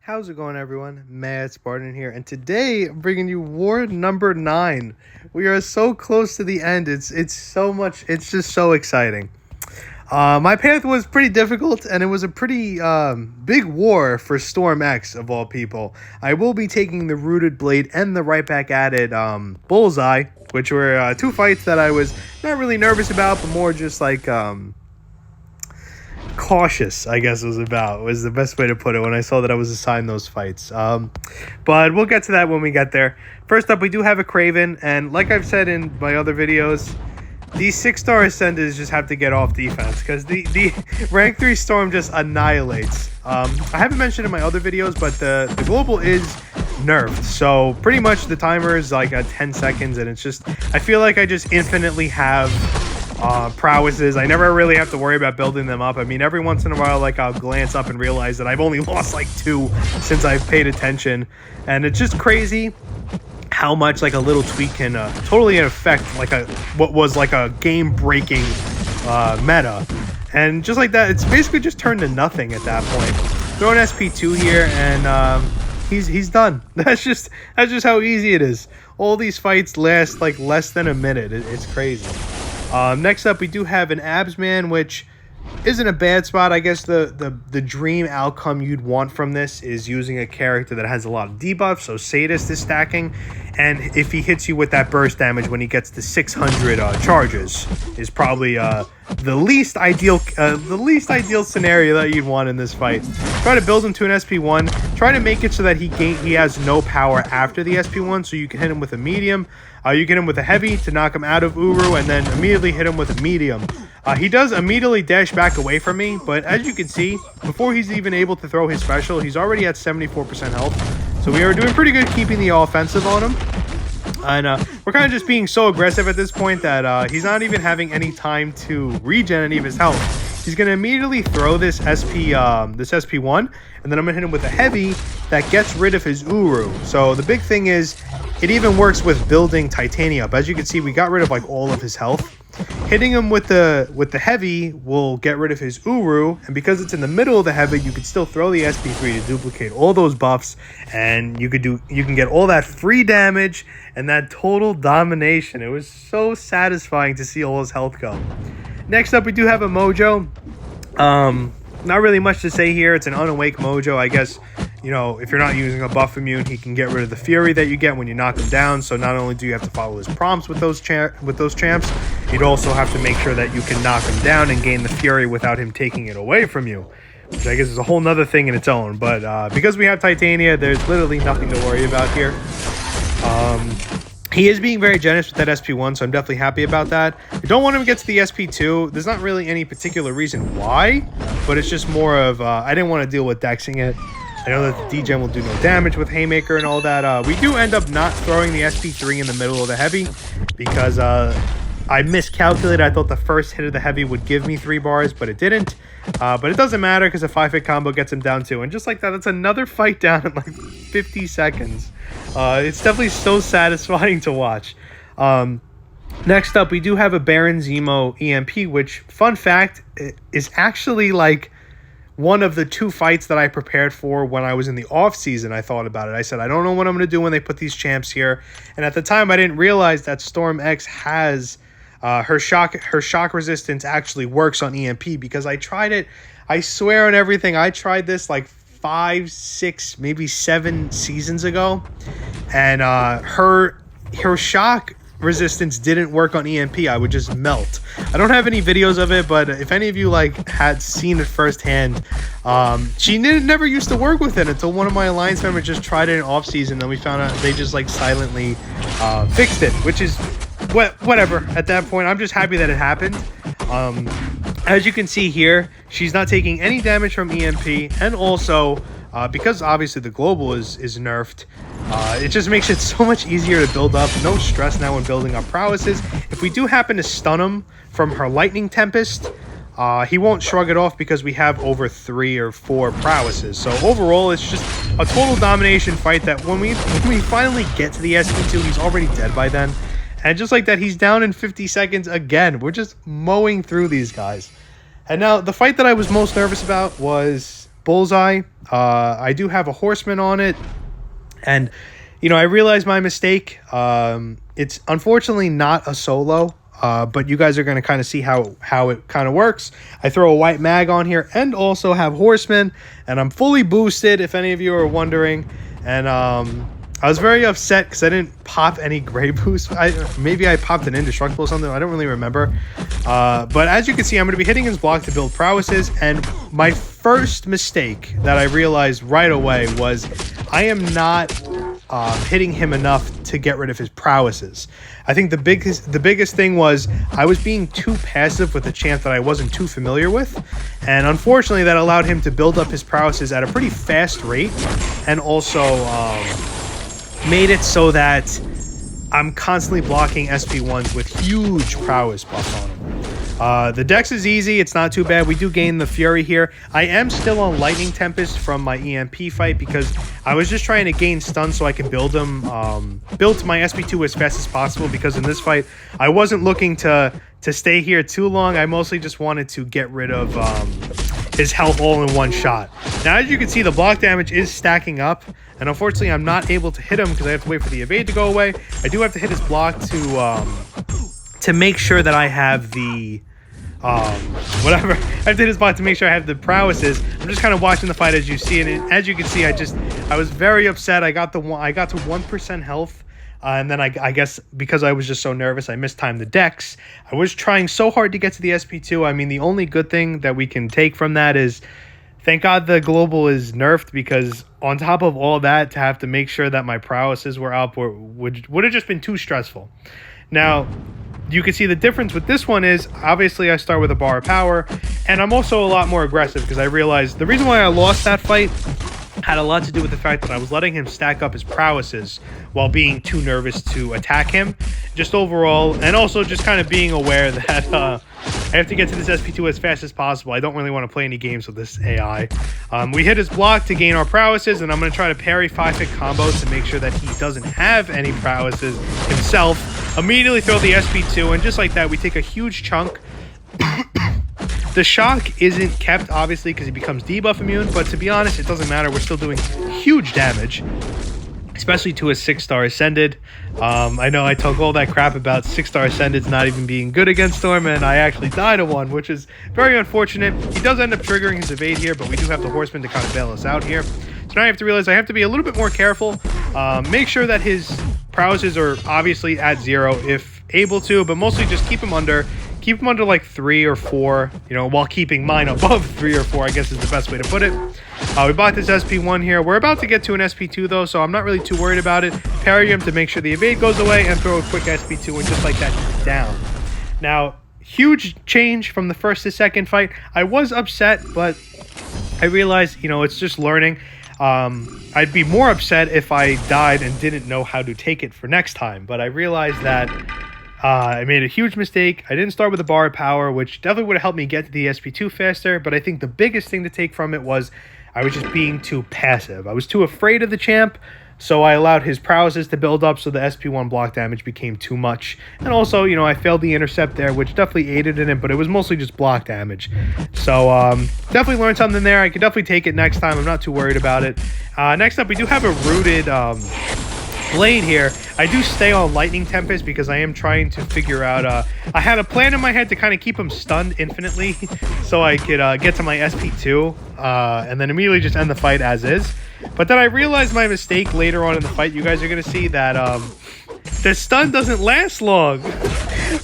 How's it going, everyone? Mad Spartan here, and today I'm bringing you war number 9. We are so close to the end. It's so much. It's just so exciting. My path was pretty difficult, and it was a pretty big war for Storm X of all people. I will be taking the Rooted Blade and the right back at it Bullseye, which were two fights that I was not really nervous about, but more just like cautious, I guess was the best way to put it when I saw that I was assigned those fights. But we'll get to that when we get there. First up, we do have a Craven, and like I've said in my other videos, these 6-star Ascenders just have to get off defense because the rank 3 Storm just annihilates. I haven't mentioned in my other videos, but the global is nerfed, so pretty much the timer is like at 10 seconds, and it's just, I feel like I just infinitely have prowesses. I never really have to worry about building them up. I mean, every once in a while, like, I'll glance up and realize that I've only lost like 2 since I've paid attention, and it's just crazy how much like a little tweak can totally affect like what was like a game-breaking meta. And just like that, it's basically just turned to nothing at that point. Throw an SP2 here, and he's done. That's just how easy it is. All these fights last like less than a minute. It's crazy. Next up, we do have an Absman, which isn't a bad spot. I guess the dream outcome you'd want from this is using a character that has a lot of debuffs, so Sadist is stacking, and if he hits you with that burst damage when he gets to 600 charges, is probably the least ideal scenario that you'd want in this fight. Try to build him to an SP1. Try to make it so that he has no power after the SP1, so you can hit him with a medium. You get him with a heavy to knock him out of Uru, and then immediately hit him with a medium. He does immediately dash back away from me, but as you can see, before he's even able to throw his special, he's already at 74% health. So we are doing pretty good keeping the offensive on him. And we're kind of just being so aggressive at this point that he's not even having any time to regen any of his health. He's going to immediately throw this SP1, and then I'm going to hit him with a heavy that gets rid of his Uru. So the big thing is, it even works with building Titania up. As you can see, we got rid of like all of his health. Hitting him with the heavy will get rid of his Uru, and because it's in the middle of the heavy, you can still throw the SP3 to duplicate all those buffs, and you can get all that free damage and that total domination. It was so satisfying to see all his health go. Next up, we do have a Mojo. Not really much to say here. It's an unawake Mojo. I guess, you know, if you're not using a buff immune, he can get rid of the fury that you get when you knock him down. So not only do you have to follow his prompts with those champs, you'd also have to make sure that you can knock him down and gain the fury without him taking it away from you, which I guess is a whole nother thing in its own. But because we have Titania, there's literally nothing to worry about here. He is being very generous with that SP1, so I'm definitely happy about that. I don't want him to get to the SP2. There's not really any particular reason why, but it's just more of, I didn't want to deal with dexing it. I know that the D-Gen will do no damage with Haymaker and all that. We do end up not throwing the SP3 in the middle of the heavy because I miscalculated. I thought the first hit of the heavy would give me 3 bars, but it didn't. But it doesn't matter because a 5-hit combo gets him down too. And just like that, that's another fight down in like 50 seconds. It's definitely so satisfying to watch. Next up, we do have a Baron Zemo EMP, which, fun fact, is actually like one of the 2 fights that I prepared for when I was in the off season. I thought about it. I said, I don't know what I'm going to do when they put these champs here. And at the time, I didn't realize that Storm X has her shock resistance actually works on EMP, because I tried it. I swear on everything, I tried this like 5, 6, maybe 7 seasons ago, and her shock resistance didn't work on EMP. I would just melt. I don't have any videos of it, but if any of you like had seen it firsthand, she never used to work with it until one of my alliance members just tried it in off season, and we found out they just like silently fixed it, which is whatever. At that point, I'm just happy that it happened. As you can see here, she's not taking any damage from EMP, and also because obviously the global is nerfed, it just makes it so much easier to build up. No stress now when building up prowesses. If we do happen to stun him from her Lightning Tempest, he won't shrug it off because we have over 3 or 4 prowesses. So overall, it's just a total domination fight that when we finally get to the SP2, he's already dead by then. And just like that, he's down in 50 seconds again. We're just mowing through these guys. And now, the fight that I was most nervous about was Bullseye. I do have a Horseman on it, and I realized my mistake. It's unfortunately not a solo, but you guys are going to kind of see how it kind of works. I throw a white mag on here and also have Horseman, and I'm fully boosted, if any of you are wondering. And I was very upset because I didn't pop any gray boost. Maybe I popped an indestructible or something. I don't really remember. But as you can see, I'm going to be hitting his block to build prowesses. And my first mistake that I realized right away was I am not hitting him enough to get rid of his prowesses. I think the biggest thing was I was being too passive with a champ that I wasn't too familiar with, and unfortunately that allowed him to build up his prowesses at a pretty fast rate, and also made it so that I'm constantly blocking SP1s with huge prowess buffs on them. The dex is easy. It's not too bad. We do gain the Fury here. I am still on Lightning Tempest from my EMP fight because I was just trying to gain stun so I can build him, build my SP2 as fast as possible, because in this fight, I wasn't looking to stay here too long. I mostly just wanted to get rid of his health all in one shot. Now, as you can see, the block damage is stacking up, and unfortunately, I'm not able to hit him because I have to wait for the evade to go away. I do have to hit his block to make sure that I have the whatever. I have to hit his block to make sure I have the prowesses. I'm just kind of watching the fight as you see, and as you can see, I was very upset. I got to 1% health. And then I guess because I was just so nervous, I mistimed the dex. I was trying so hard to get to the SP2. I mean, the only good thing that we can take from that is, thank God the global is nerfed, because on top of all that, to have to make sure that my prowesses were up would have just been too stressful. Now, you can see the difference with this one is, obviously I start with a bar of power, and I'm also a lot more aggressive because I realized the reason why I lost that fight had a lot to do with the fact that I was letting him stack up his prowesses while being too nervous to attack him, just overall, and also just kind of being aware that I have to get to this SP2 as fast as possible. I don't really want to play any games with this AI. We hit his block to gain our prowesses, and I'm going to try to parry 5-hit combos to make sure that he doesn't have any prowesses himself. Immediately throw the SP2, and just like that, we take a huge chunk. The shock isn't kept, obviously, because he becomes debuff immune, but to be honest, it doesn't matter. We're still doing huge damage, especially to a 6-star Ascended. I know I talk all that crap about 6-star Ascendeds not even being good against Storm, and I actually died to one, which is very unfortunate. He does end up triggering his evade here, but we do have the Horseman to kind of bail us out here. So now I have to realize I have to be a little bit more careful. Make sure that his prowesses are obviously at 0 if able to, but mostly just keep him under like 3 or 4, while keeping mine above 3 or 4, I guess is the best way to put it. We bought this SP1 here. We're about to get to an SP2 though, so I'm not really too worried about it. Parry him to make sure the evade goes away and throw a quick SP2, and just like that, he's down. Now, huge change from the first to second fight. I was upset, but I realized, it's just learning. I'd be more upset if I died and didn't know how to take it for next time, but I realized that I made a huge mistake. I didn't start with a bar of power, which definitely would have helped me get to the SP2 faster, but I think the biggest thing to take from it was I was just being too passive. I was too afraid of the champ, so I allowed his prowesses to build up, so the SP1 block damage became too much. And also, I failed the intercept there, which definitely aided in it, but it was mostly just block damage. So, definitely learned something there. I could definitely take it next time. I'm not too worried about it. Next up, we do have a rooted blade here. I do stay on Lightning Tempest because I am trying to figure out, I had a plan in my head to kind of keep him stunned infinitely so I could get to my SP2 and then immediately just end the fight as is. But then I realized my mistake later on in the fight. You guys are going to see that the stun doesn't last long.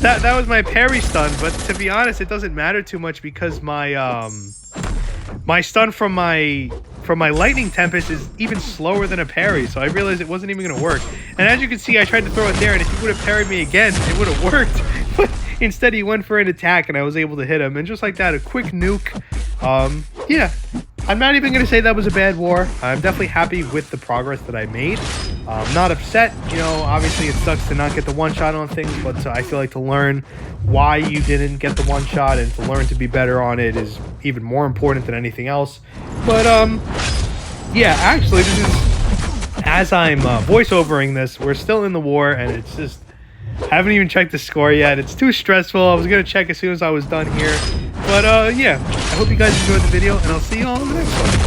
that was my parry stun, but to be honest, it doesn't matter too much because my my stun from my Lightning Tempest is even slower than a parry, so I realized it wasn't even going to work. And as you can see, I tried to throw it there, and if he would have parried me again, it would have worked. But instead, he went for an attack, and I was able to hit him. And just like that, a quick nuke. Yeah, I'm not even going to say that was a bad war. I'm definitely happy with the progress that I made. Not upset. Obviously, it sucks to not get the one-shot on things, but I feel like to learn why you didn't get the one-shot and to learn to be better on it is even more important than anything else. But, yeah, actually, this is, as I'm voiceovering this, we're still in the war, and it's just, I haven't even checked the score yet. It's too stressful. I was going to check as soon as I was done here. But, yeah, I hope you guys enjoyed the video, and I'll see you all in the next one.